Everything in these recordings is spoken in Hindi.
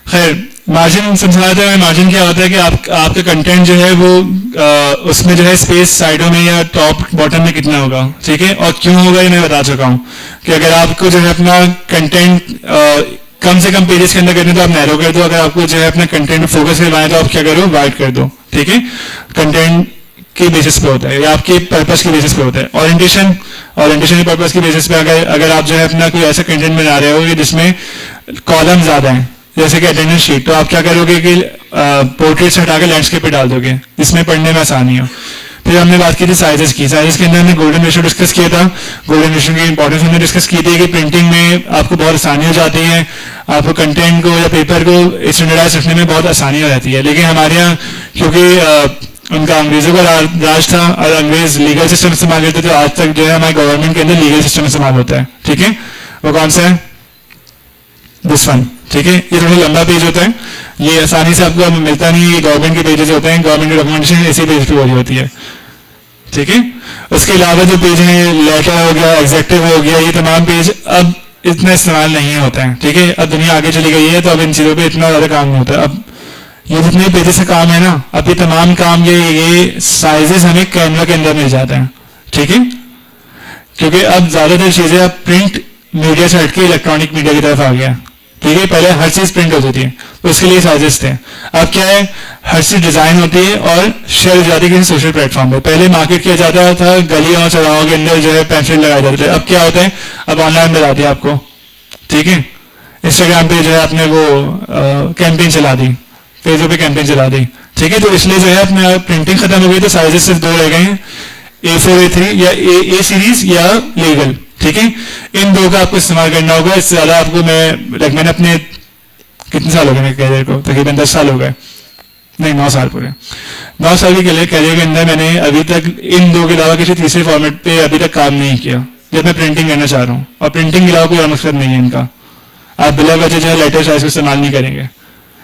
खैर, मार्जिन समझाते हैं। मार्जिन क्या होता है कि आपका कंटेंट जो है वो उसमें जो है स्पेस साइडों में या टॉप बॉटम में कितना होगा, ठीक है। और क्यों होगा ये मैं बता चुका हूँ कि अगर आपको जो है अपना कंटेंट कम से कम पेजेस के अंदर करने तो आप नैरो कर दो, अगर आपको जो है अपना कंटेंट फोकस करवाएं तो आप क्या करो, वाइड कर दो, ठीक है। कंटेंट के बेसिस पे होता है या आपके पर्पस के बेसिस पे होता है। ओरिएंटेशन के पर्पस के बेसिस पे अगर आप जो है अपना कोई ऐसा कंटेंट बना रहे हो जिसमें कॉलम ज्यादा है, जैसे कि अटेंडेंस शीट, तो आप क्या करोगे कि पोर्ट्रेट से हटाकर लैंडस्केप पे डाल दोगे, जिसमें पढ़ने में आसानी हो। फिर हमने बात की थी साइजेस की। साइजेस के अंदर हमने गोल्डन रेशियो डिस्कस किया था। गोल्डन रेशियो की इंपॉर्टेंस हमने डिस्कस की थी कि प्रिंटिंग में आपको बहुत आसानी हो जाती है, आपको कंटेंट को या पेपर को स्टैंडर्डाइज रखने में बहुत आसानी हो जाती है। लेकिन हमारे यहाँ क्योंकि उनका अंग्रेजों का राज था और अंग्रेज लीगल सिस्टम इस्तेमाल करते थे, आज तक जो है हमारे गवर्नमेंट के अंदर लीगल सिस्टम इस्तेमाल होता है, ठीक है। वो कौन सा है? दिस वन, ठीक है। ये थोड़ा लंबा पेज होता है, ये आसानी से आपको मिलता नहीं, ये गवर्नमेंट के पेजेस होते हैं, गवर्नमेंट की डॉक्यूमेंटेशन इसी पेज पे हो रही होती है, ठीक है। उसके अलावा जो पेज हैं, लेटर हो गया, एग्जेक्टिव हो गया, ये तमाम पेज अब इतना इस्तेमाल नहीं होता है, ठीक है। अब दुनिया आगे चली गई है तो अब इन चीज़ों पे इतना ज़्यादा काम नहीं होता। अब ये जितने पेजेस से काम है ना, अब ये तमाम काम ये साइजेस हमें कैमरा के अंदर मिल जाते हैं, ठीक है। क्योंकि अब ज़्यादातर चीज़ें अब प्रिंट मीडिया से हटके इलेक्ट्रॉनिक मीडिया की तरफ आ गया, ठीक है। पहले हर चीज प्रिंट होती थी तो उसके लिए साइजेस थे। अब क्या है, हर चीज डिजाइन होती है और शेयर हो जाती है किसी सोशल प्लेटफॉर्म पे। पहले मार्केट किया जाता था, गलियों और चौराहों के अंदर जो है पैम्फलेट लगाए जाते थे। अब क्या होता है, अब ऑनलाइन मिलाती है आपको, ठीक है। इंस्टाग्राम पे जो है आपने वो कैंपेन चला दी, फेसबुक पे कैंपेन चला दी, ठीक है। तो इसलिए जो है अपने प्रिंटिंग खत्म हो गई, तो साइजेस सिर्फ दो रह गए हैं, A4 A3 या ए सीरीज या लीगल, ठीक है। इन दो का आपको इस्तेमाल करना होगा। इससे ज्यादा आपको मैंने अपने कितने साल हो गए मेरे कैरियर को, तकरीबन 10 साल हो गए, नहीं 9 साल पूरे। 9 साल के कैरियर के अंदर मैंने अभी तक इन दो के अलावा किसी तीसरे फॉर्मेट पे अभी तक काम नहीं किया जब मैं प्रिंटिंग करना चाह रहा हूँ। और प्रिंटिंग के अलावा कोई और मकसद नहीं है इनका। आप बिला वजह जो है लेटर साइज को इस्तेमाल नहीं करेंगे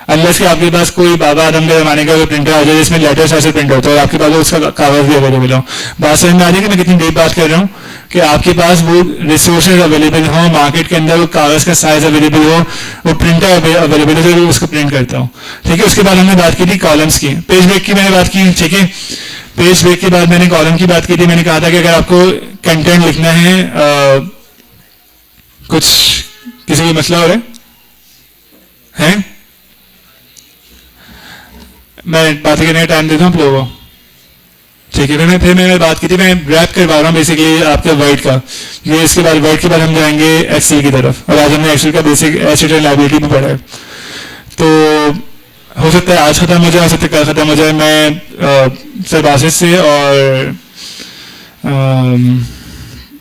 अनलेस कि आपके पास कोई बाबा आदम के जमाने का प्रिंटर आ जाए जिसमें लेटर साइज प्रिंट होता है और आपके पास उसका कागज भी अवेलेबल हो। बात समझ में आ रही है कि मैं कितनी डीप बात कर रहा हूँ, कि आपके पास वो रिसोर्सेज अवेलेबल हो, मार्केट के अंदर वो कागज का साइज अवेलेबल हो, वो प्रिंटर अवेलेबल हो तो उसको प्रिंट करता हूँ, ठीक है। उसके बाद हमने बात की थी कॉलम्स की, पेज ब्रेक की मैंने बात की, ठीक है। पेज ब्रेक के बाद मैंने कॉलम की बात की थी। मैंने कहा था कि अगर आपको कंटेंट लिखना है, कुछ किसी को मसला हो रहा है? मैं बात करने का टाइम देता हूँ आप लोगों को, ठीक है। फिर मैंने बात की थी, मैं रैप करवा रहा हूँ बेसिकली आपके वर्ड का। ये इसके बाद वर्ड के बाद हम जाएंगे एक्सेल की तरफ, और आज हमने एक्सेल का बेसिक एसेट एंड लायबिलिटी में पढ़ा है। तो हो सकता है आज खत्म हो जाए, हो सकता है कल खत्म हो जाए। मैं सर बासित से और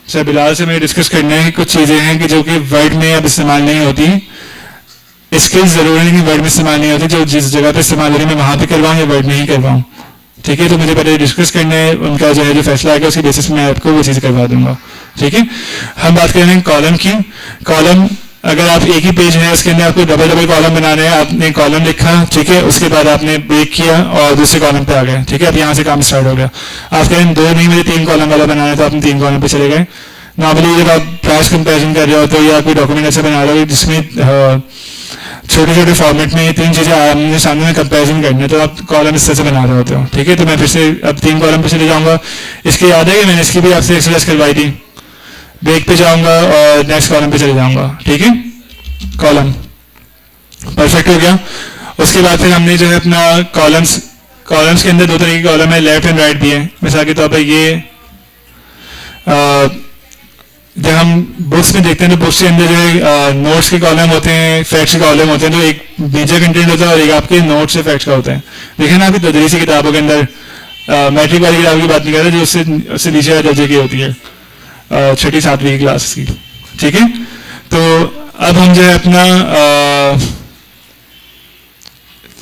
सर बिलाल से मैं डिस्कस करना है कि कुछ चीज़ें हैं कि जो कि वर्ड में अब इस्तेमाल नहीं होती। स्किल्स जरूरी नहीं कि वर्ड में इस्तेमाल नहीं होती, जो जिस जगह पे इस्तेमाल हो रही मैं वहां पे करवाऊँ या वर्ड में ही करवाऊँ, ठीक है। तो मुझे पहले डिस्कस करना है, उनका जो है जो फैसला आएगा उसके बेसिस में आपको वो चीज़ करवा दूंगा, ठीक है। हम बात कर रहे हैं कॉलम की। कॉलम, अगर आप एक ही पेज है उसके अंदर आपको डबल डबल कॉलम बनाना है, आपने कॉलम लिखा, ठीक है, उसके बाद आपने ब्रेक किया और दूसरे कॉलम पे आ गए, ठीक है। अब यहाँ से काम स्टार्ट हो गया। आप कह रहे हैं 2 नहीं मुझे 3 कॉलम वाला बनाना है, तो आपने 3 कॉलम पे चले गए। नॉर्मली जब आप प्राइस कंपेरिजन कर रहे हो तो या कोई डॉक्यूमेंट ऐसा बना रहे हो जिसमें छोटे छोटे फॉर्मेट में ये 3 चीजें आमने सामने में कंपैरिजन करनी है, तो आप कॉलम इस तरह से बना रहे होते हो, ठीक है। तो मैं फिर से अब 3 कॉलम पे चले जाऊंगा। इसके याद है कि मैंने इसकी भी आपसे एक्सरसाइज करवाई थी। ब्रेक पे जाऊंगा और नेक्स्ट कॉलम पे चले जाऊंगा, ठीक है। कॉलम परफेक्ट हो गया। उसके बाद फिर हमने जो है अपना कॉलम्स के अंदर 2 तरह के कॉलम है, लेफ्ट एंड राइट भी है। मिसाल के तौर पर ये जब हम बुक्स में देखते हैं तो बुक्स के अंदर जो है नोट्स के कॉलम होते हैं, फैक्ट्स के कॉलम होते हैं। तो एक मेजर कंटेंट होता है और एक आपके नोट्स से फैक्ट्स का होता है। देखिए ना, अभी तदरीसी किताबों के अंदर मैट्रिक वाली किताब की बात नहीं कर रहे, जो उससे नीचे दर्जे की होती है, 6ठी 7वीं क्लास की, ठीक है। तो अब हम जो है अपना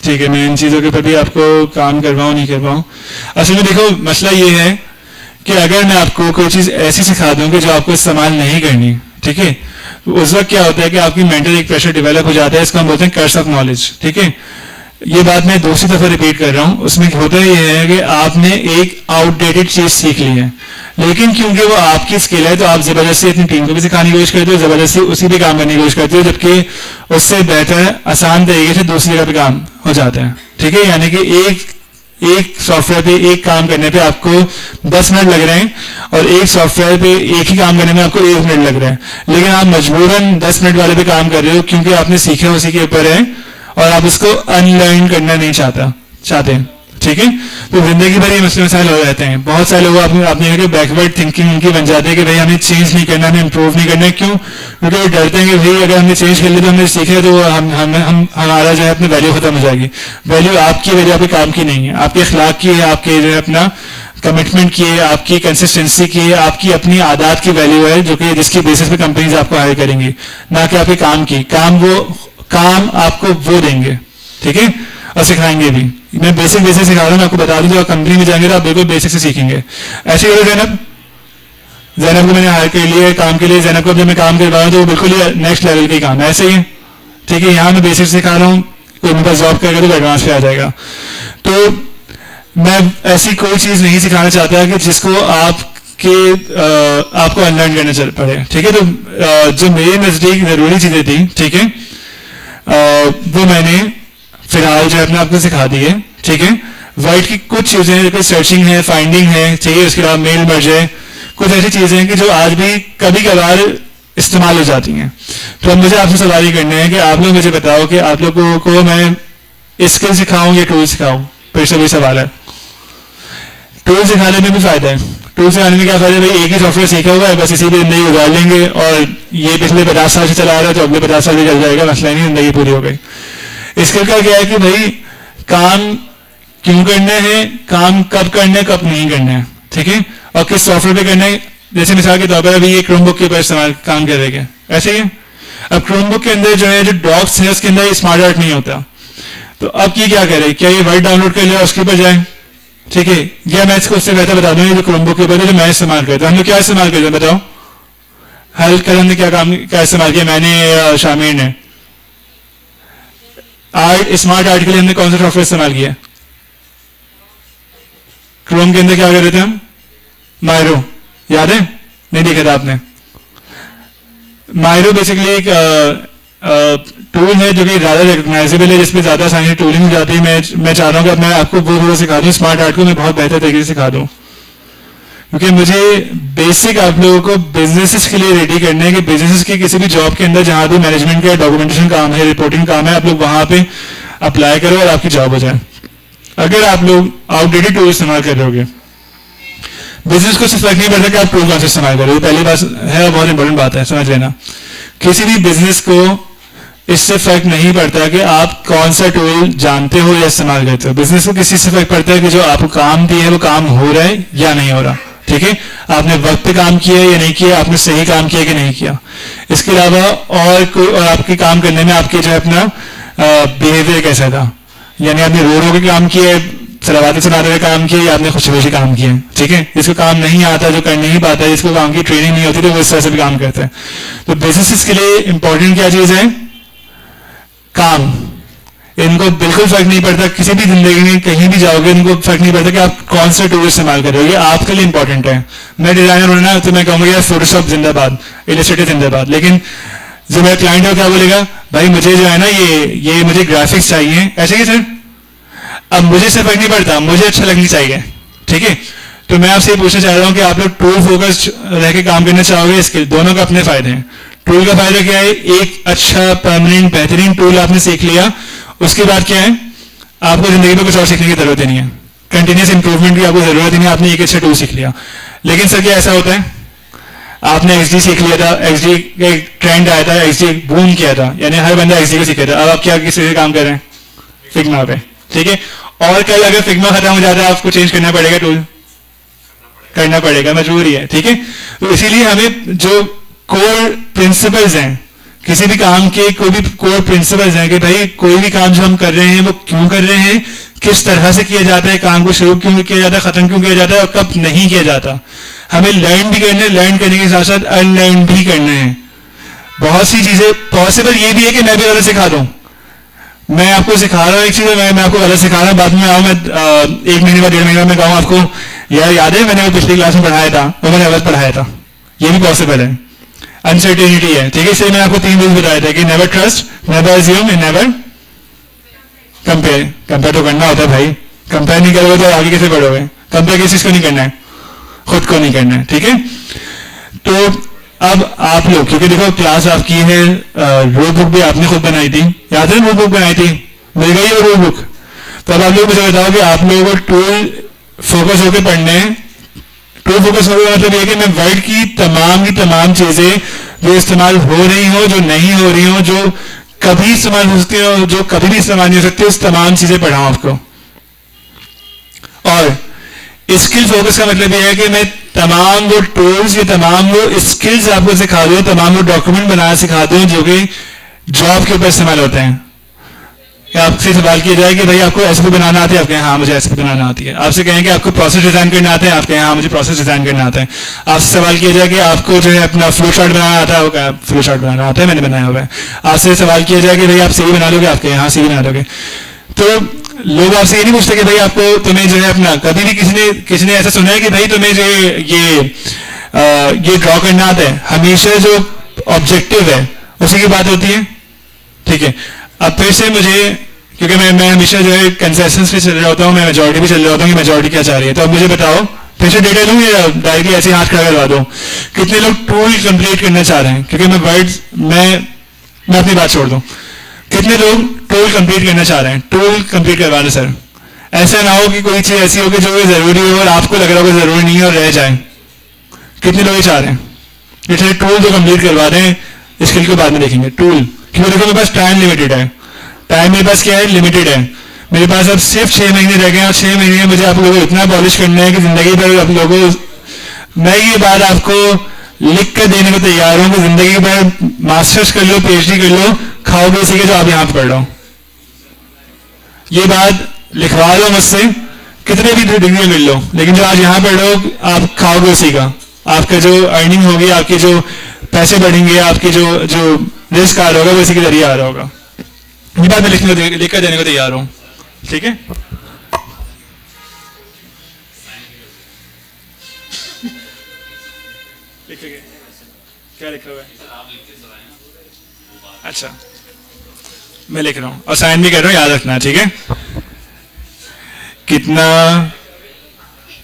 ठीक है, मैं इन चीज़ों के ऊपर भी आपको काम करवाऊँ नहीं करवाऊँ। असल में देखो मसला ये है कि अगर मैं आपको कोई चीज़ ऐसी सिखा दूं कि जो आपको इस्तेमाल नहीं करनी, ठीक है, तो उस वक्त क्या होता है कि आपकी मेंटल एक प्रेशर डेवलप हो जाता है। इसको हम बोलते हैं कर्स ऑफ नॉलेज, ठीक है। ये बात मैं दूसरी दफा रिपीट कर रहा हूं, उसमें होता ये है कि आपने एक आउटडेटेड चीज सीख ली है, लेकिन क्योंकि वो आपकी स्किल है तो आप जबरदस्ती अपनी टीम को भी सिखाने की कोशिश करते हो, जबरदस्ती उसी पे काम करने की कोशिश करते हो, जबकि उससे बेहतर आसान तरीके से दूसरी जगह पे काम हो जाता है। ठीक है, यानी कि एक सॉफ्टवेयर पे एक काम करने पे आपको 10 मिनट लग रहे हैं और एक सॉफ्टवेयर पे एक ही काम करने में आपको 1 मिनट लग रहा है, लेकिन आप मजबूरन 10 मिनट वाले पे काम कर रहे हो क्योंकि आपने सीखा उसी के ऊपर है और आप उसको अनलर्न करना नहीं चाहते। ठीक है, तो जिंदगी भर ये मसले मसाइल हो जाते हैं। बहुत सारे लोग आपने बैकवर्ड थिंकिंग उनकी बन जाती है कि भाई हमें चेंज नहीं करना, हमें इंप्रूव नहीं करना है। क्यों? क्योंकि वो डरते हैं कि भाई अगर हमने चेंज कर लिया तो हमने सीखा तो हमारा जो है अपनी वैल्यू खत्म हो जाएगी। वैल्यू आपकी, वैल्यू आपके काम की नहीं है, आपके अखलाक की है, आपके जो है अपना कमिटमेंट की है, आपकी कंसिस्टेंसी की है, आपकी अपनी आदत की वैल्यू है, जो कि जिसकी बेसिस पे कंपनीज आपको हायर करेंगी, ना कि आपके काम की। काम आपको वो देंगे, ठीक है, और सिखाएंगे भी। मैं बेसिक सिखा रहा हूँ, आपको बता दूं, जब आप कंपनी में जाएंगे तो आप बिल्कुल बेसिक से सीखेंगे। ऐसे करो जैनब को मैंने हायर कर लिया काम के लिए, जैनब को जब मैं काम कर रहा हूँ तो वो बिल्कुल ही नेक्स्ट लेवल का काम है, ऐसे ही है। ठीक है, यहाँ मैं बेसिक सिखा रहा हूँ, कोई मेरे पास जॉब करेगा तो एडवांस पे आ जाएगा। तो मैं ऐसी कोई चीज नहीं सिखाना चाहता कि जिसको आपको अनलर्न करना पड़े। ठीक है, तो जो मेरे नजदीक जरूरी चीजें थी, ठीक है, वो मैंने फिलहाल जो है अपने आपको सिखा दी है। ठीक है, वर्ड की कुछ चीजें जैसे सर्चिंग है, फाइंडिंग है, ठीक है, उसके अलावा मेल मर्ज है, कुछ ऐसी चीजें हैं कि जो आज भी कभी कभार इस्तेमाल हो जाती हैं। तो अब मुझे आपसे सवाल ये करना है कि आप लोग मुझे बताओ कि आप लोगों को मैं स्किल सिखाऊं या टूल सिखाऊं। फिर से वही सवाल है, टूल सिखाने में भी फायदा है। टूल सिखाने में क्या फायदा है? भाई एक ही सॉफ्टवेयर सीखा हुआ है, बस इसी पे जिंदगी गुजार लेंगे और ये पिछले 50 साल से चला आ रहा है तो अगले 50 साल भी चल जाएगा, मसला नहीं, जिंदगी पूरी हो गई। स्किल का क्या है कि भाई काम क्यों करने हैं, काम कब करना है, कब नहीं करना है, ठीक है, और किस सॉफ्टवेयर पे करना है। जैसे मिसाल के तौर पर अभी ये क्रोमबुक के ऊपर इस्तेमाल काम करेगा, ऐसे ही। अब क्रोमबुक के अंदर जो है, जो डॉक्स है उसके अंदर स्मार्ट आर्ट नहीं होता, तो अब ये क्या करे, क्या ये वर्ड डाउनलोड कर लिया उसके ऊपर जाए, ठीक है, या मैं इसको उससे बेहतर बता दूं, जो क्रोमबुक के ऊपर जो मैं इस्तेमाल करता हूं, हम लोग क्या इस्तेमाल करते हैं बताओ। हेल्प कर हमने क्या इस्तेमाल किया, मैंने शामिर ने स्मार्ट आर्ट के लिए हमने कौन सा सॉफ्टवेयर इस्तेमाल किया? क्रोम के अंदर क्या कर रहे थे हम? मायरो, याद है? नहीं देखा था आपने? मायरो बेसिकली एक टूल है जो कि ज्यादा रिकॉग्नाइजेबल है, जिसमें ज्यादा आसानी से टूलिंग हो जाती है। मैं चाह रहा हूं कि मैं आपको वो थोड़ा सिखा दूं, स्मार्ट आर्ट को मैं बहुत बेहतर तरीके से सिखा दूं, क्योंकि मुझे बेसिक आप लोगों को बिजनेसेस के लिए रेडी करना है कि बिजनेसेस की किसी भी जॉब के अंदर जहां भी मैनेजमेंट का डॉक्यूमेंटेशन काम है, रिपोर्टिंग काम है, आप लोग वहां पे अप्लाई करो और आपकी जॉब हो जाए। अगर आप लोग आउटडेटेड टूल इस्तेमाल कर रहे होगे, बिजनेस को सिर्फ फर्क नहीं पड़ता कि आप टूल कौन से इस्तेमाल करो, पहली बात है, बहुत इंपॉर्टेंट बात है, समझ लेना। किसी भी बिजनेस को इससे फर्क नहीं पड़ता कि आप कौन सा टूल जानते हो या इस्तेमाल करते हो। बिजनेस को किसी से फर्क पड़ता है कि जो आपको काम दिया है वो काम हो रहा है या नहीं हो रहा, ठीक है, आपने वक्त पे काम किया या नहीं किया, आपने सही काम किया कि नहीं किया। इसके अलावा और आपके काम करने में आपके जो है अपना बिहेवियर कैसा था, यानी आपने रो के काम किया, सलावाते सुनाते हुए काम किया, या आपने खुशी खुशी काम किया, ठीक है। जिसको काम नहीं आता, जो कर नहीं पाता, जिसको काम की ट्रेनिंग नहीं होती, तो वो इस तरह से भी काम करता है। तो बिजनेस के लिए इंपॉर्टेंट क्या चीज है? काम। इनको बिल्कुल फर्क नहीं पड़ता, किसी भी जिंदगी में कहीं भी जाओगे इनको फर्क नहीं पड़ता कि आप कौन सा टूल इस्तेमाल कर रहे हो, ये आपके लिए इंपॉर्टेंट है। मैं डिजाइनर हूं ना, तो मैं कहूंगा यार फोटोशॉप जिंदाबाद, इलस्ट्रेटर जिंदाबाद, लेकिन जो मेरा क्लाइंट है क्या बोलेगा, भाई मुझे जो है ना ये मुझे ग्राफिक्स चाहिए, ऐसे ही सर। अब मुझे से फर्क नहीं पड़ता, मुझे अच्छा लगनी चाहिए, ठीक है। तो मैं आपसे पूछना चाह रहा हूं कि आप लोग टूल फोकस रह के काम करना चाहोगे, इसके दोनों का अपने फायदे हैं। टूल का फायदा क्या है? एक अच्छा परमानेंट बेहतरीन टूल आपने सीख लिया, उसके बाद क्या है, आपको जिंदगी में कुछ और सीखने की जरूरत ही नहीं है, कंटिन्यूस इंप्रूवमेंट की आपको जरूरत ही नहीं, आपने एक अच्छा टूल सीख लिया। लेकिन सर क्या ऐसा होता है, आपने XD सीख लिया था, XD का एक ट्रेंड आया था, XD बूम किया था, यानी हर बंदा XD को सीखा था। अब आप क्या किसी से काम कर रहे हैं? फिग्मा पे, ठीक है। और कल अगर फिग्मा खत्म हो जाता है, आपको चेंज करना पड़ेगा, टूल करना पड़ेगा, मजबूरी है, ठीक है। तो इसीलिए हमें जो कोर प्रिंसिपल्स हैं किसी भी काम के, कोई भी कोर प्रिंसिपल्स हैं कि भाई कोई भी काम जो हम कर रहे हैं वो क्यों कर रहे हैं, किस तरह से किया जाता है, काम को शुरू क्यों किया जाता है, खत्म क्यों किया जाता है, और कब नहीं किया जाता। हमें लर्न भी करना है, लर्न करने के साथ साथ अनलर्न भी करना है। बहुत सी चीजें पॉसिबल ये भी है कि मैं भी गलत सिखा दूं, मैं आपको सिखा रहा हूँ एक चीज़, मैं आपको गलत सिखा रहा हूँ, बाद में आओ मैं 1 महीने बाद 1.5 महीने में कहूँ आपको यार याद है मैंने वो पिछली क्लास में पढ़ाया था, वो मैंने गलत पढ़ाया था। ये भी पॉसिबल है, अनसर्टेनिटी है, ठीक है। इसलिए मैंने आपको 3 रूल्स बताए थे कि never trust, never assume and never compare. Compare तो करना होता है भाई, कंपेयर नहीं करोगे तो आगे कैसे बढ़ोगे? कंपेयर किस चीज को नहीं करना है? खुद को नहीं करना है, ठीक है। तो अब आप लोग, क्योंकि देखो क्लास आपकी है, रूल बुक भी आपने खुद बनाई थी, याद है रूल बुक बनाई थी, मिल गई वो रूल बुक। तो अब आप लोग मुझे बताओ कि आप लोगों को टूल फोकस होकर पढ़ने हैं। टूल फोकस होकर मतलब ये कि मैं वर्ड की तमाम चीजें जो इस्तेमाल हो रही हो, जो नहीं हो रही हो, जो कभी इस्तेमाल हो सकती हो, जो कभी भी इस्तेमाल नहीं हो सकती, उस तमाम चीजें पढ़ाऊं आपको। और स्किल फोकस का मतलब यह है कि मैं तमाम वो टूल्स, ये तमाम वो स्किल्स आपको सिखा दूं, तमाम वो डॉक्यूमेंट बनाना सिखा दूं जो कि जॉब के ऊपर इस्तेमाल होते हैं। आपसे सवाल किया जाए कि भाई आपको एसपी बनाना आता है, आप कहें हाँ मुझे एसपी बनाना आती है। आपसे कहें कि आपको प्रोसेस डिजाइन करना आता है, आप कहें हाँ मुझे प्रोसेस डिजाइन करना आता है। आपसे सवाल किया जाए कि आपको जो है अपना फ्लो चार्ट बनाना आता है, वो क्या फ्लो चार्ट बनाना आता है, मैंने बनाया हुआ है। आपसे सवाल किया जाए कि भाई आप सीवी बना लोगे, आप कहें हाँ सीवी बना लोगे। तो लोग आपसे ये नहीं पूछते कि भाई आपको, तुम्हें जो है अपना, कभी भी किसी ने ऐसा सुना है कि भाई तुम्हें जो ये ड्रॉ करना आता है? हमेशा जो ऑब्जेक्टिव है उसी की बात होती है, ठीक है। अब फिर से मुझे, क्योंकि मैं हमेशा जो है कंसेशंस पे चल रहा होता हूँ, मैं मेजॉरिटी भी चल रहा होता हूँ कि मेजॉरिटी क्या चाह रही है। तो अब मुझे बताओ, फिर से डेटा लूँ या डायरेक्टली ऐसे हाथ खड़ा करवा दूँ? कितने लोग टूल कंप्लीट करना चाह रहे हैं? क्योंकि मैं वर्ड्स, मैं अपनी बात छोड़ दूँ। कितने लोग टूल कंप्लीट करना चाह रहे हैं? टूल कंप्लीट करवा दें सर। ऐसा ना हो कि कोई चीज़ ऐसी हो कि जो जरूरी हो और आपको लग रहा हो कि जरूरी नहीं है और रह जाए। कितने लोग चाह रहे हैं? इसलिए टूल तो कंप्लीट करवा दें, स्किल के बाद में देखेंगे। टूल, क्योंकि देखो मेरे पास टाइम लिमिटेड है, टाइम मेरे पास क्या है? लिमिटेड है। मेरे पास अब सिर्फ 6 महीने रह गए और 6 महीने में मुझे आप लोगों को इतना पॉलिश करना है कि जिंदगी भर आप लोगों, मैं ये बात आपको लिख कर देने को तैयार हूं कि जिंदगी भर मास्टर्स कर लो, पीएचडी कर लो, खाओगे उसी के जो आप यहाँ पर पढ़ रहे हो। ये बात लिखवा लो मुझसे, कितने भी डिग्री मिल लो, लेकिन जो आज यहाँ पढ़ रहे हो आप खाओगे उसी का। आपका जो अर्निंग होगी, आपके जो पैसे बढ़ेंगे, आपके जो रिस्क आ रहा होगा, वो इसी के जरिए आ रहा होगा। ये बात मैं लिख कर देने को तैयार हूं, ठीक है। क्या लिखा हुआ है? अच्छा, मैं लिख रहा हूं और साइन भी कर रहा हूं, याद रखना, ठीक है। कितना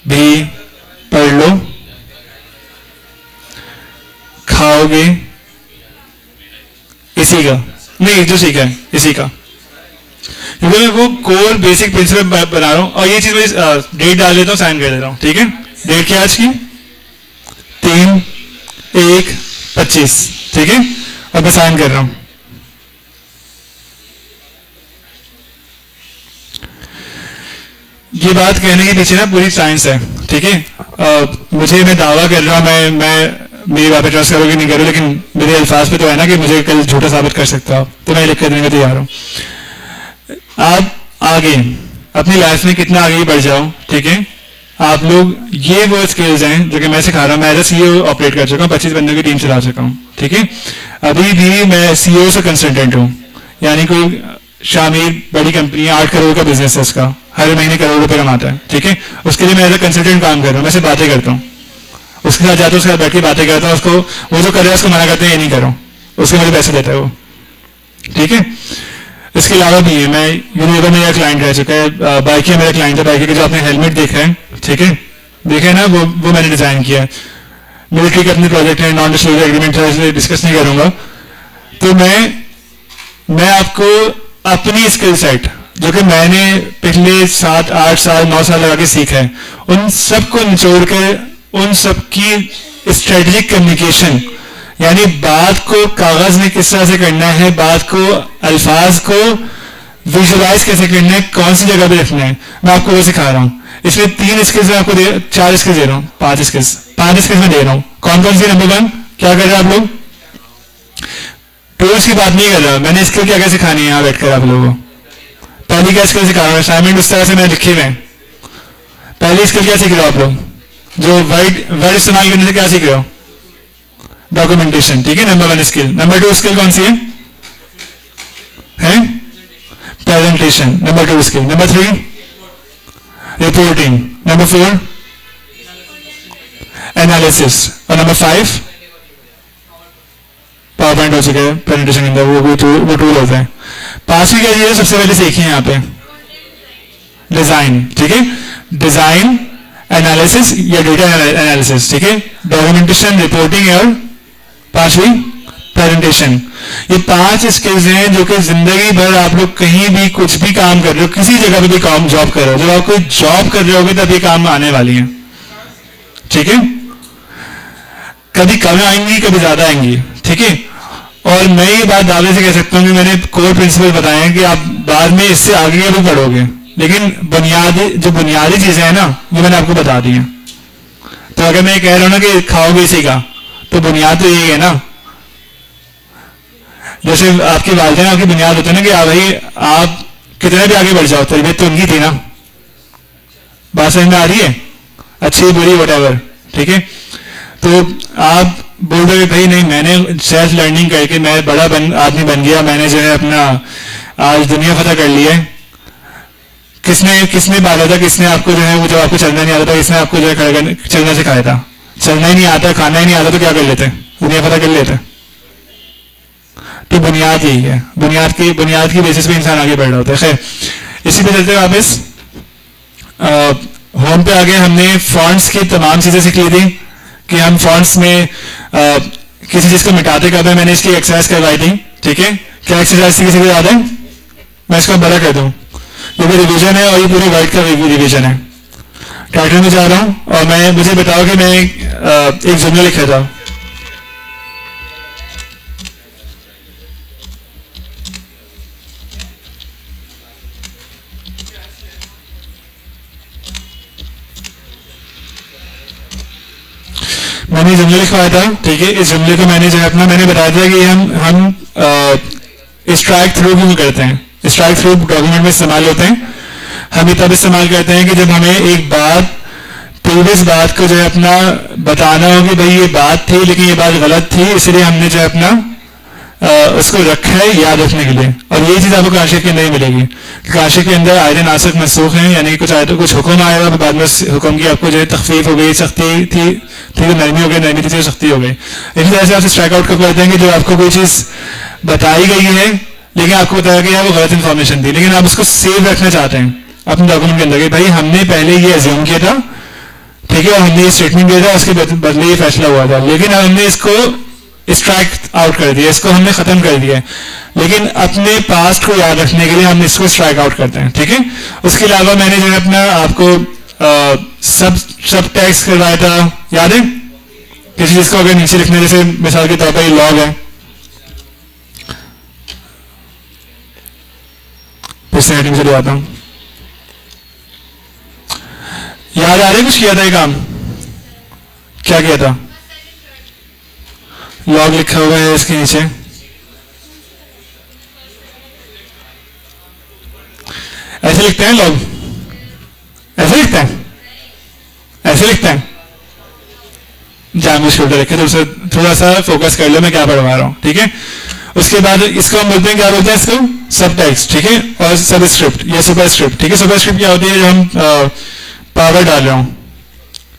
भी पढ़ लो, खाओगे इसी का, नहीं जो सीखा है इसी का, क्योंकि मैं वो कोर बेसिक प्रिंसिपल बना रहा हूं। और ये चीज मैं डेट डाल देता हूं, साइन कर देता हूं, ठीक है। डेट क्या आज की? 3/1/25, ठीक है। और मैं साइन कर रहा हूं। ये बात कहने के पीछे ना पूरी साइंस है, ठीक है। मैं दावा कर रहा हूं, मैं मेरी बात पे ट्रस्ट करोगे नहीं करो, लेकिन मेरे अल्फाज पे तो है ना कि मुझे कल झूठा साबित कर सकता हो, तो मैं लिख कर देने को तैयार हूं। आप आगे अपनी लाइफ में कितना आगे बढ़ जाओ, ठीक है। आप लोग, ये वो स्किल्स हैं जो कि मैं सिखा रहा हूं। मैं एज ए सीईओ ऑपरेट कर चुका हूं, 25 बंदों की टीम चला चुका हूं, ठीक है। अभी भी मैं सीईओ से कंसल्टेंट हूं, यानी कोई शामिल बड़ी कंपनी, 8 करोड़ का बिजनेस है उसका, हर महीने करोड़ रुपए कमाता है, ठीक है। उसके लिए मैं एज ए कंसल्टेंट काम कर रहा हूँ, मैं सिर्फ बातें करता हूँ, उसके साथ जाता हूँ, उसके साथ बैठ के बातें करता हूँ, उसको वो जो कर रहा है उसको मना करते हैं ये नहीं करो, उसके मुझे पैसे देता है वो, ठीक है। इसके अलावा भी है, मैं यूनिवर मेरा क्लाइंट रह चुका है, बाइक मेरा क्लाइंट है, बाइक के जो आपने हेलमेट देखा है, ठीक है, देखा है ना, वो मैंने डिजाइन किया है। मिलिट्री के अपने प्रोजेक्ट है, नॉन डिस्क्लोजर एग्रीमेंट है, इसलिए डिस्कस नहीं करूंगा। तो मैं आपको अपनी स्किल सेट जो कि मैंने पिछले 7, 8 साल, 9 साल लगा के सीखा है, उन सबको निचोड़ कर उन सबकी स्ट्रेटेजिक कम्युनिकेशन, यानी बात को कागज में किस तरह से करना है, बात को, अल्फाज को विजुलाइज कैसे करना है, कौन सी जगह पे रखना है, मैं आपको वो सिखा रहा हूँ। इसमें 3 स्किल्स मैं आपको 4 स्किल्स दे रहा हूँ, 5 स्किल्स में दे रहा हूँ। कौन कौन सी? नंबर 1 क्या कर रहे हैं आप लोग? टूल्स की बात नहीं कर रहा, मैंने स्किल क्या क्या सिखानी है यहाँ बैठकर आप लोगों को। पहली क्या स्किल सिखा रहा हूँ, असाइनमेंट उस तरह से मैंने लिखे हुए हैं। पहली स्किल क्या सीख रहे हो आप लोग? जो वर्ड इस्तेमाल करने से क्या सीख रहे हो? डॉक्यूमेंटेशन, ठीक है, नंबर 1 स्किल। नंबर 2 स्किल कौन सी है? Presentation, number 2 skill, number 3 reporting, number 4 analysis, और नंबर 5 पावर पॉइंट हो चुका है प्रेजेंटेशन के अंदर, वो टूल होते हैं। 5वीं क्या चीज है सबसे पहले सीखिए यहाँ पे, डिजाइन, ठीक है, डिजाइन, एनालिसिस या डेटा एनालिसिस, ठीक है, डॉक्यूमेंटेशन, रिपोर्टिंग और 5वीं प्रेजेंटेशन। ये 5 स्किल्स हैं जो कि जिंदगी भर आप लोग कहीं भी कुछ भी काम कर रहे हो, किसी जगह पे भी काम जॉब कर रहे हो, जब आप कोई जॉब कर रहे होगे तब ये काम आने वाली है, ठीक है, कभी कम आएंगी कभी ज्यादा आएंगी, ठीक है। और मैं ये बात दावे से कह सकता हूँ कि मैंने कोर प्रिंसिपल बताए हैं कि आप बाद में इससे आगे भी पढ़ोगे, लेकिन बुनियादी चीजें हैं ना ये मैंने आपको बता दी हैं। तो अगर मैं कह रहा हूं ना कि खाओगे इसी का, तो बुनियाद तो यही है ना, जैसे आपकी वालिदैन आपकी बुनियाद होती है ना कि भाई आप कितने भी आगे बढ़ जाओ, तरबियत तो उनकी थी ना, बात समझ में आ रही है, अच्छी बुरी वट, ठीक है। तो आप बोल रहे भाई नहीं मैंने सेल्फ लर्निंग करके मैं बड़ा आदमी बन गया, मैंने जो है अपना आज दुनिया फतह कर ली है। किसने बांधा था, किसने आपको जो है वो जब आपको चलना नहीं आता था, किसने आपको जो है चलना सिखाया था? चलना ही नहीं आता, खाना ही नहीं आता तो क्या कर लेते, दुनिया फतह कर लेते। तो बुनियाद यही है, बुनियाद की बेसिस पे इंसान आगे बढ़ रहा होता है। खैर इसी पे चलते वापस होम पे आगे हमने फॉन्ट्स की तमाम चीजें सीख ली थी कि हम फॉन्ट्स में किसी चीज को मिटाते कब है, मैंने इसकी एक्सरसाइज करवाई थी, ठीक है। क्या एक्सरसाइज थी, किसी को याद है? मैं इसको बड़ा कर दूं, ये भी रिवीजन है और ये पूरे वर्ड का रिवीजन है। टाइटल में जा रहा हूं और मुझे बताओ कि मैं एक जुमला लिखा था, मैंने जुमला लिखवाया था, ठीक है। इस जुमले को मैंने जो है अपना मैंने बताया था कि हम स्ट्राइक थ्रू क्यों करते हैं, स्ट्राइक थ्रू डॉक्यूमेंट में इस्तेमाल होते हैं। हम तब इस्तेमाल करते हैं कि जब हमें एक बात प्रीवियस बात को जो है अपना बताना हो कि भाई ये बात थी लेकिन ये बात गलत थी, इसलिए हमने जो है अपना उसको रखा है याद रखने के लिए। और ये चीज आपको काशिफ के अंदर ही मिलेगी, काशिफ के अंदर आयत नासिख मनसूख हैं, यानी कि कुछ आयतों कुछ हुक्म आएगा, बाद में हुक्म की आपको जो है तखफीफ हो गई, सख्ती थी, ठीक है, नरमी हो गई, नरमी थी, सख्ती हो गई। इसी तरह से आप स्ट्राइक आउट कब करते हैं कि जो आपको कोई चीज बताई गई है लेकिन आपको बताया गया वो गलत इन्फॉर्मेशन थी, लेकिन आप उसको सेव रखना चाहते हैं अपने डॉक्यूमेंट के अंदर कि भाई हमने पहले ये अज्यूम किया था, ठीक है, और हमने ये स्टेटमेंट दिया था, उसके बदले ये फैसला हुआ था, लेकिन अब हमने इसको स्ट्राइक आउट कर दिया, इसको हमने खत्म कर दिया, लेकिन अपने पास्ट को याद रखने के लिए हम इसको स्ट्राइक आउट करते हैं, ठीक है। उसके अलावा मैंने जो है अपना आपको सब टैक्स करवाया था, याद है? किसी चीज को अगर नीचे लिखने, जैसे मिसाल के तौर पर लॉग है, फिर से हेडिंग चले जाता हूं, याद आ रहा है कुछ किया था ये काम, क्या किया था? लॉग लिखा हुआ है इसके नीचे, ऐसे लिखते हैं लॉग, ऐसे लिखते हैं, ऐसे लिखते हैं, जानबूझ के उल्टा लिखे, थोड़ा सा फोकस कर लो मैं क्या पढ़वा रहा हूं, ठीक है। उसके बाद इसको हम बोलते हैं, क्या बोलते हैं इसको? सब टेक्स्ट, ठीक है, और सब स्क्रिप्ट या सुपर स्क्रिप्ट, ठीक है। सुपर स्क्रिप्ट क्या होती है? जो हम पावर डाल रहा हूं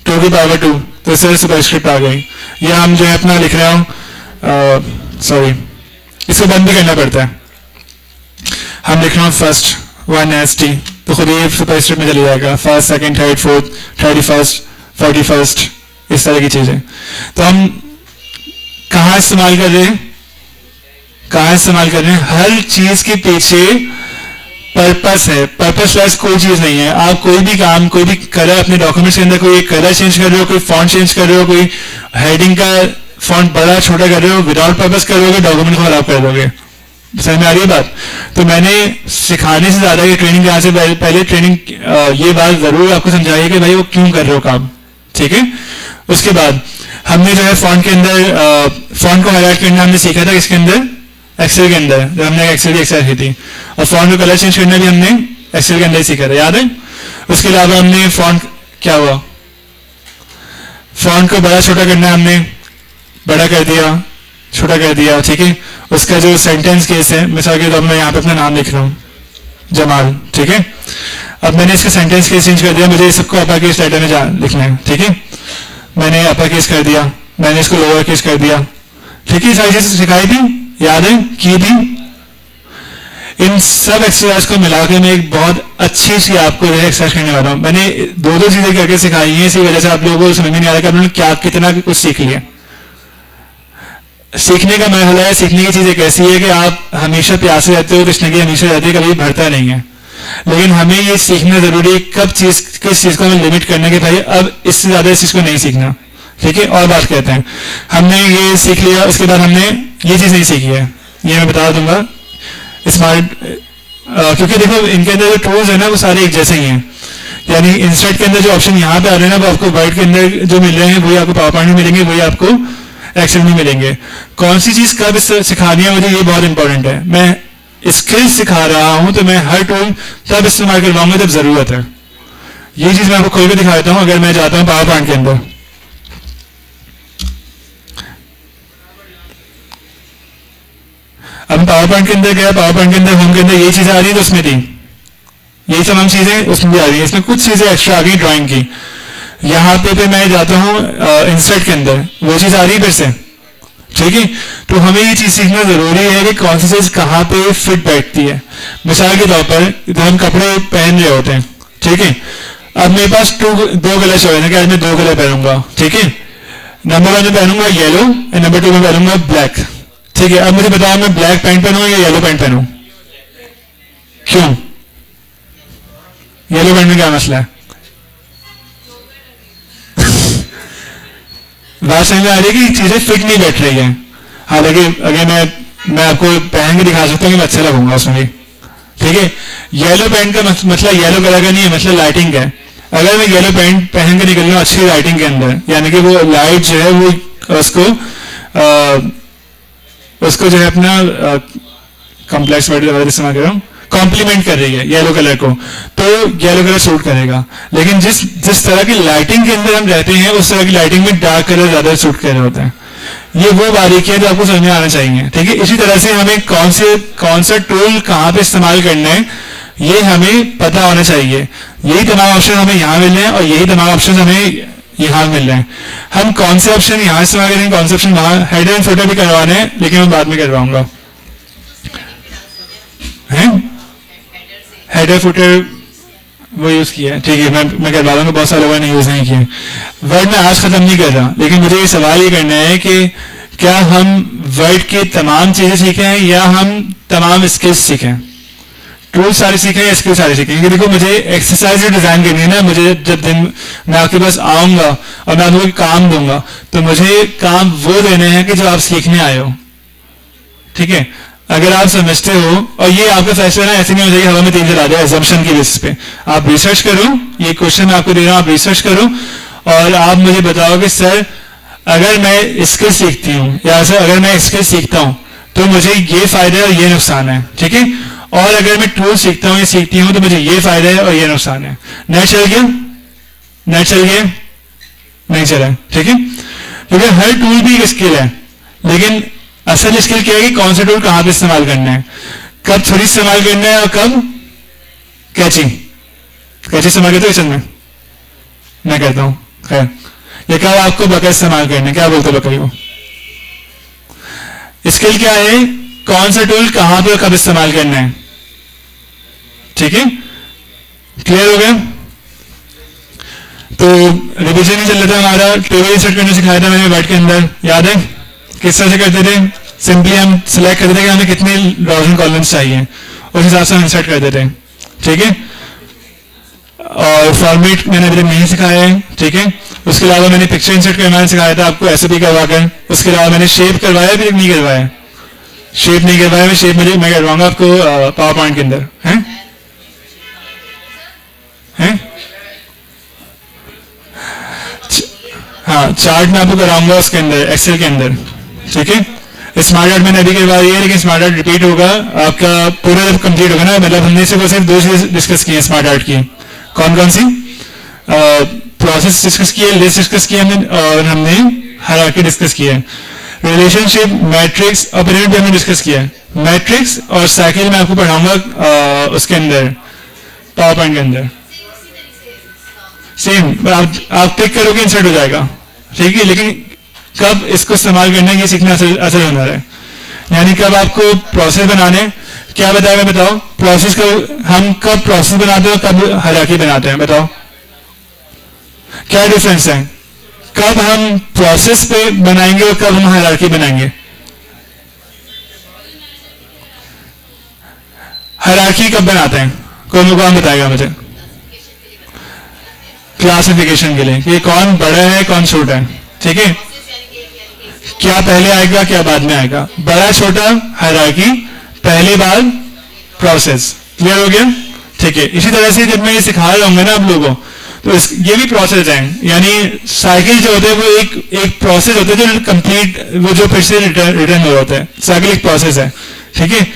2 की पावर 2, तो इससे सुपर स्क्रिप्ट आ गई। या हम जो है अपना लिख रहा हूं, सॉरी इसको बंद भी करना पड़ता है, हम लिख रहा हूं फर्स्ट 1ST, तो खुद ये सुपर स्क्रिप्ट में चली जाएगा, first, second, third, fourth, 31st, 41st, इस तरह की चीजें। तो हम कहाँ इस्तेमाल कर रहे हैं, कहाँ इस्तेमाल कर रहे हैं? हर चीज के पीछे पर्पस है, पर्पसलेस कोई चीज नहीं है। आप कोई भी काम, कोई भी कलर अपने डॉक्यूमेंट्स के अंदर, कोई कलर चेंज कर रहे हो, कोई फॉन्ट चेंज कर रहे हो, कोई हेडिंग का फॉन्ट बड़ा छोटा कर रहे हो, विदाउट पर्पस करोगे डॉक्यूमेंट को खराब कर दोगे। समझ में आ रही है बात? तो मैंने सिखाने से ज्यादा ये ट्रेनिंग यहाँ से पहले ट्रेनिंग ये बात जरूर आपको समझाइए कि भाई वो क्यों कर रहे हो काम, ठीक है। उसके बाद हमने जो है फॉन्ट के अंदर फॉन्ट को हाईलाइट करना हमने सीखा था इसके अंदर, एक्सेल के अंदर, जब हमने एक्सेल की एक्सरसाइज की थी। और फॉन्ट को कलर चेंज करना भी हमने एक्सेल के अंदर ही सीखा था, याद है? उसके अलावा हमने फॉन्ट क्या हुआ, फॉन्ट को बड़ा छोटा करना, हमने बड़ा कर दिया, छोटा कर दिया, ठीक है। उसका जो सेंटेंस केस है, मिसाल के तौर पर मैं यहाँ पे अपना नाम लिख रहा हूँ, जमाल, ठीक है। अब मैंने इसका सेंटेंस केस चेंज कर दिया, मुझे सबको अपर केस लेटर में लिखना है, ठीक है। मैंने अपर केस कर दिया, मैंने इसको लोअर केस कर दिया, ठीक है। सारी चीजें सिखाई थी, याद है, की थी। इन सब एक्सरसाइज को मिला के मैं एक बहुत अच्छी सी आपको एक्सरसाइज करने वाला हूँ। मैंने दो चीजें करके सिखाई हैं, इसी वजह से आप लोगों को समझ में नहीं आ रहा कि आपने क्या कितना कुछ सीख लिया। सीखने का मरहला है, सीखने की चीज एक ऐसी है कि आप हमेशा प्यासे रहते हो, कृष्ण की हमेशा रहती है, कभी भरता नहीं है। लेकिन हमें ये सीखना जरूरी है कब चीज किस चीज को हमें लिमिट करने के, भाई अब इससे ज्यादा इस चीज को नहीं सीखना, ठीक है। और बात कहते हैं, हमने ये सीख लिया, उसके बाद हमने ये चीज नहीं सीखी है, ये मैं बता दूंगा। स्मार्ट क्योंकि देखो इनके अंदर जो टूल्स है ना वो सारे एक जैसे ही हैं, यानी इंसर्ट के अंदर जो ऑप्शन यहाँ पे आ रहे हैं ना वो आपको वर्ड के अंदर जो मिल रहे हैं वही आपको पावर पॉइंट में मिलेंगे, वही आपको एक्सेल में मिलेंगे। कौन सी चीज कब सिखानी है मुझे, ये बहुत इंपॉर्टेंट है। मैं स्किल्स सिखा रहा हूं तो मैं हर टूल तब इस्तेमाल करवाऊंगा जब जरूरत है। ये चीज मैं आपको खोल के दिखा देता हूं। अगर मैं जाता हूं पावर पॉइंट के अंदर, अब पावर पॉइंट के अंदर गया, पावर पॉइंट के अंदर होम के अंदर ये चीजें आ रही है तो उसमें थी, यही तमाम चीजें उसमें भी आ रही है। इसमें कुछ चीजें एक्स्ट्रा आ गई ड्राइंग की। यहाँ पे मैं जाता हूँ इंसर्ट के अंदर, वो चीज आ रही है फिर से, ठीक है। तो हमें ये चीज सीखना जरूरी है कि कौन सी चीज कहाँ पे फिट बैठती है। मिसाल के तौर पर जब हम कपड़े पहन रहे होते हैं, ठीक है, अब मेरे पास दो कलर चॉइस है कि आज मैं दो कलर पहनूंगा, ठीक है। नंबर 1 में पहनूंगा येलो और नंबर 2 में पहनूंगा ब्लैक, ठीक है। अब मुझे बताओ मैं ब्लैक पैंट पहनूं या येलो पैंट पहनूं? क्यों? येलो पैंट में क्या मसला है? बात समझ में आ रही है कि चीजें फिट नहीं बैठ रही है। हालांकि अगर मैं आपको पहन के दिखा सकता हूँ कि मैं अच्छा लगूंगा उसमें भी, ठीक है। येलो पैंट का मतलब येलो कलर का नहीं है, मतलब लाइटिंग का है। अगर मैं येलो पैंट पहन के निकल रहा हूँ अच्छी लाइटिंग के अंदर, यानी कि वो लाइट जो है वो उसको जो है अपना कॉम्प्लेक्स वर्ड इस्तेमाल कर रहा हूँ, कॉम्प्लीमेंट कर रही है येलो कलर को, तो येलो कलर सूट करेगा। लेकिन जिस तरह की लाइटिंग के अंदर हम रहते हैं उस तरह की लाइटिंग में डार्क कलर ज्यादा सूट कर रहे होते हैं। ये वो बारीकी है जो आपको समझ में आना चाहिए, ठीक है। इसी तरह से हमें कौन सा टूल कहाँ पे इस्तेमाल करना है ये हमें पता होना चाहिए। यही तमाम ऑप्शन हमें यहाँ मिल रहे हैं और यही तमाम ऑप्शन हमें यहाँ मिल रहे हैं। हम कौन से ऑप्शन यहाँ इस्तेमाल करेंगे, कौन से ऑप्शन वहां, हेडर एंड फुटर भी करवाने हैं लेकिन मैं बाद में करवाऊंगा। हेडर फुटर वो यूज किया है, ठीक है, मैं करवा दूंगा। बहुत सारे लोगों ने यूज नहीं किया। वर्ड में आज खत्म नहीं कर रहा, लेकिन मुझे ये सवाल ये करना है कि क्या हम वर्ड की तमाम चीजें सीखे हैं या हम तमाम स्किल्स सीखें, टूल सारे सीखें या स्किल सारे सीखें। क्योंकि देखो मुझे एक्सरसाइज डिजाइन करनी है ना, मुझे जब दिन मैं आपके पास आऊंगा और मैं आपको काम दूंगा तो मुझे काम वो देने हैं कि जो आप सीखने आए हो, ठीक है। अगर आप समझते हो, और ये आपका फैसला ना ऐसे नहीं हो जाएगा हवा में तीन चला जाए एजम्पशन की बेसिस पे। आप रिसर्च करो, ये क्वेश्चन मैं आपको दे रहा हूं, आप रिसर्च करो और आप मुझे बताओ कि सर अगर मैं स्किल सीखती हूँ या सर अगर मैं स्किल सीखता हूँ तो मुझे ये फायदा है और ये नुकसान है, ठीक है। और अगर मैं टूल सीखता हूँ या सीखती हूँ तो मुझे ये फायदा है और ये नुकसान है। नेट चल गया? नेट चल गया? नहीं चला, ठीक है। क्योंकि हर टूल भी एक स्किल है, लेकिन असल स्किल क्या है कि कौन सा टूल कहां पे इस्तेमाल करना है, कब छुरी इस्तेमाल करना है और कब कैची इस्तेमाल करते हो किचन में, मैं कहता हूं खैर, ये कब आपको बकरा इस्तेमाल करना है, क्या बोलते हो बकरी को। स्किल क्या है, कौन सा टूल कहां पे और कब इस्तेमाल करना है, ठीक है। क्लियर हो गया? तो रिविजन ही चल रहा था हमारा, टेबल इंसर्ट करना सिखाया था मैंने वर्ड के अंदर, याद है किस तरह से करते थे। सिंपली हम सिलेक्ट करते थे कि हमें कितने रॉज एंड कॉलम्स चाहिए, उस हिसाब से हम इंसर्ट करते थे, ठीक है। और फॉर्मेट मैंने अभी तक नहीं सिखाया है, ठीक है। उसके अलावा मैंने पिक्चर इंसर्ट करवाना सिखाया था आपको एसओपी करवाकर। उसके अलावा मैंने शेप करवाया भी नहीं करवाया, शेप नहीं करवाया, मैं शेप मैं करवाऊंगा आपको पावर पॉइंट के अंदर, है? हाँ, चार्ट में आपको कराऊंगा उसके अंदर एक्सेल के अंदर, ठीक है। स्मार्ट आर्ट मैंने अभी करवा दिया है, लेकिन स्मार्ट आर्ट रिपीट होगा आपका पूरा जब कंप्लीट होगा ना, मतलब हमने सिर्फ दो चीज डिस्कस की है स्मार्ट आर्ट की। कौन कौन सी? प्रोसेस डिस्कस की है, लिस्ट डिस्कस की है हमने, और हमने हायरार्की डिस्कस की है। रिलेशनशिप, मैट्रिक्स और पिरामिड भी हमने डिस्कस किया है। मैट्रिक्स और साइकिल मैं आपको पढ़ाऊंगा उसके अंदर, पावर पॉइंट के अंदर। सेम आप टिक करोगे इंसर्ट हो जाएगा, ठीक है। लेकिन कब इसको इस्तेमाल करना है ये सीखना असल होना है। यानी कब आपको प्रोसेस बनाने, क्या बताया मैं बताओ, प्रोसेस को हम कब प्रोसेस बनाते हैं और कब हायरार्की बनाते हैं, बताओ क्या डिफरेंस है? कब हम प्रोसेस पे बनाएंगे और कब हम हायरार्की बनाएंगे? हायरार्की कब बनाते हैं? कौन बताएगा मुझे? क्लासिफिकेशन के लिए कि कौन बड़ा है कौन छोटा है, ठीक है। क्या पहले आएगा क्या बाद में आएगा, बड़ा छोटा हायरार्की, पहले बाद प्रोसेस। क्लियर हो गया? ठीक है। इसी तरह से जब मैं ये सिखा रहा हूँ ना आप लोगों को, तो ये भी प्रोसेस है। यानी साइकिल जो होता है वो एक प्रोसेस होता है जो कंप्लीट, वो जो फिर से रिटर्न हो जाता है। साइकिल एक प्रोसेस है, ठीक है।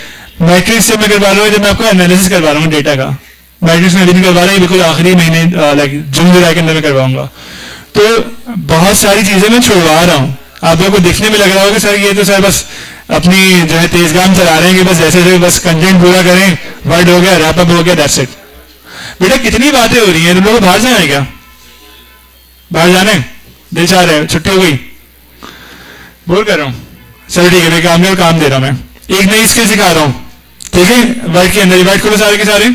मैट्रिक्स से मैं करवा रहा हूँ, जब मैं आपको एनालिसिस करवा रहा हूँ डेटा का, मैट्रिक्स में अभी नहीं करवा रहा हूँ, बिल्कुल आखिरी महीने जून जुलाई के अंदर में करवाऊंगा। तो बहुत सारी चीजें मैं छुड़वा रहा हूँ। आप लोगों को देखने में लग रहा होगा सर ये तो सर बस अपनी जो है तेजगाम चला रहे हैं कि बस जैसे बस कंटेंट पूरा करें, वर्ड हो गया, रैप अप हो गया, दैट्स इट। बेटा कितनी बातें हो रही हैं, तुम लोग बाहर जाना है क्या? बाहर जाने दिल चाह रहे हैं, छुट्टी हो गई, बोल कर रहा हूँ। चलो ठीक है, काम में काम दे रहा हूँ मैं, एक नई स्किल सिखा रहा हूँ, ठीक है। वर्ड के अंदर वर्ड करो सारे के सारे।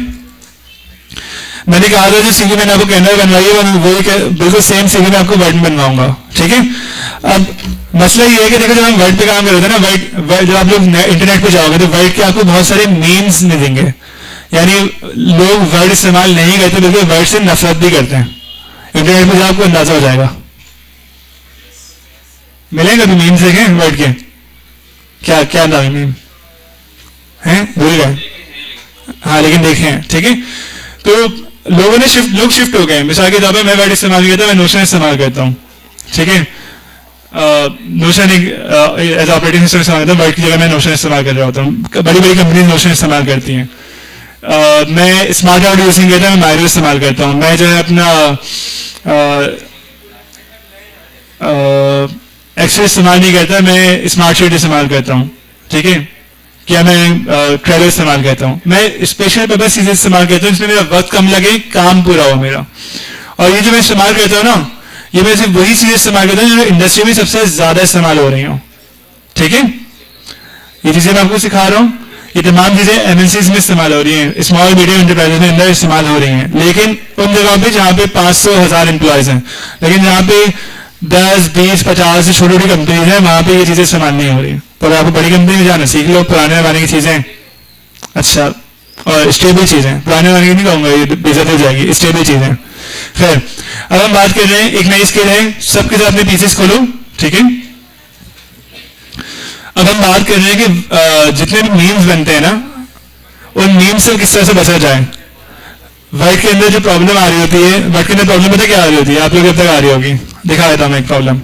मैंने कहा था जो सीवी मैंने आपको कैनवा बनवाई है वही बिल्कुल सेम सीवी मैं आपको वर्ड में बनवाऊंगा, ठीक है। अब मसला ये है कि देखो जब हम वर्ड पे काम कर रहे थे ना, वर्ड जब आप लोग इंटरनेट पे जाओगे तो वर्ड के आपको बहुत सारे मीम्स मिलेंगे। यानी लोग वर्ड इस्तेमाल नहीं करते बल्कि वर्ड से नफरत भी करते हैं। इंटरनेट पे जाओ आपको अंदाजा हो जाएगा, मिलेंगे भी मीम्स देखें वर्ड के। क्या क्या नाम है मीम है, भूल गए? हाँ लेकिन देखें, ठीक है। तो लोग शिफ्ट हो गए। मिसाल के तौर पर मैं वर्ड इस्तेमाल करता हूँ, मैं नोशन इस्तेमाल करता हूँ, ठीक है। नोशन एक एज ऑपरेटिंग सिस्टम इस्तेमाल करता हूँ, वर्ड की जगह मैं नोशन इस्तेमाल कर रहा होता हूँ। बड़ी बड़ी कंपनी नोशन इस्तेमाल करती हैं। मैं स्मार्ट कार्ड यूज नहीं करता, मैं मायरो इस्तेमाल करता हूँ। मैं जो है अपना एक्सेल इस्तेमाल नहीं करता, मैं स्मार्ट शीट इस्तेमाल करता हूँ, ठीक है। क्या मैं ट्रेलर इस्तेमाल करता हूँ। मैं स्पेशल पर्पज चीजें इस्तेमाल करता हूँ जिसमें मेरा वक्त कम लगे, काम पूरा हो मेरा। और ये जो मैं इस्तेमाल करता हूँ ना, ये मैं सिर्फ वही चीजें इस्तेमाल करता हूँ जो इंडस्ट्री में सबसे ज्यादा इस्तेमाल हो रही हूँ, ठीक है। ये चीजें मैं आपको सिखा रहा हूँ, ये तमाम चीजें एमएनसीज में इस्तेमाल हो रही हैं, स्मॉल मीडियम एंटरप्राइजेज में अंदर इस्तेमाल हो रही हैं। लेकिन उन जगह पे जहाँ पे 500-1000 एम्प्लॉयज हैं, लेकिन जहाँ पे 10, 20, 50 से छोटी छोटी कंपनीज हैं, वहां पे ये चीजें इस्तेमाल नहीं हो रही। पर आपको बड़ी कंपनी में जाना सीख लो, पुराने जमाने की चीजें अच्छा और स्टेबल चीजें, पुराने जमाने की नहीं कहूंगा, ये बेइज्जत हो जाएगी, स्टेबल चीजें। खैर अब हम बात कर रहे हैं, एक नई स्किल है, सबके साथ अपने पीसेस खोलो, ठीक है। अब हम बात कर रहे हैं कि जितने भी मीम्स बनते हैं ना, उन मीम्स से किस तरह से बचा जाए। वर्ड के अंदर जो प्रॉब्लम आ रही होती है, वर्ड के अंदर प्रॉब्लम पता क्या आ रही होती है, आप लोग अब तक आ रही होगी, दिखा देता हूं मैं एक प्रॉब्लम।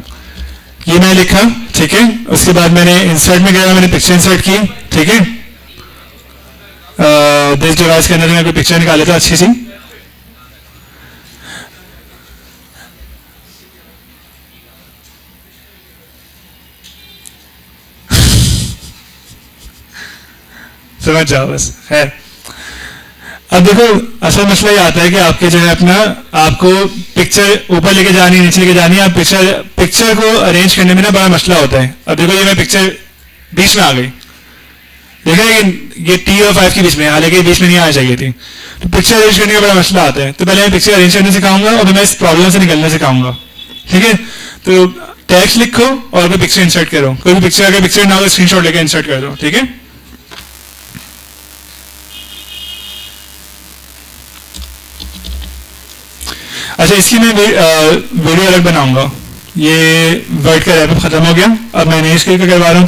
ये मैंने लिखा, ठीक है। उसके बाद मैंने इंसर्ट में गया, मैंने पिक्चर इंसर्ट की, ठीक है। दिस डिवाइस के अंदर मैं कोई पिक्चर निकाल लेता अच्छी सी। समझ जाओ बस है। अब देखो असल मसला ये आता है कि आपके जो है अपना, आपको पिक्चर ऊपर लेके जानी, नीचे लेके जानी है। आप पिक्चर को अरेंज करने में ना बड़ा मसला होता है। अब देखो ये मैं पिक्चर बीच में आ गई, देखा ये T और 5 के बीच में, हालांकि बीच में नहीं आना चाहिए थी। तो पिक्चर अरेंज करने का बड़ा मसला आता है। तो पहले मैं पिक्चर अरेंज करने सिखाऊंगा और फिर मैं इस प्रॉब्लम से निकलना सिखाऊंगा, ठीक है। तो टेक्स्ट लिखो और फिर पिक्चर इंसर्ट करो। कोई भी पिक्चर अगर पिक्चर ना हो तो स्क्रीनशॉट लेकर इंसर्ट कर दो, ठीक है। अच्छा इसकी मैं वीडियो अलग बनाऊंगा। ये वर्ड का रैप खत्म हो गया, अब मैं नई स्किल का करवा रहा हूँ।